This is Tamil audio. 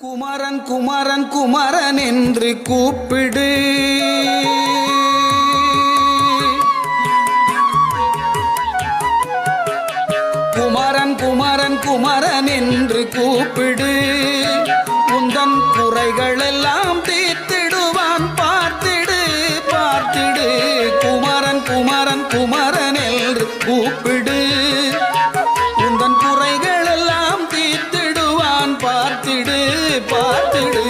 குமரன் குமரன் குமரன் என்று கூப்பிடு. குமரன் குமரன் குமரன் என்று கூப்பிடு. உந்தன் குறைகளெல்லாம் தீர்த்திடுவான் பார்த்திடு பார்த்திடு. குமரன் குமரன் குமரன் என்று கூப்பிடு. உந்தன் குறைகளெல்லாம் தீர்த்திடுவான் பார்த்திடு பார்த்திடு.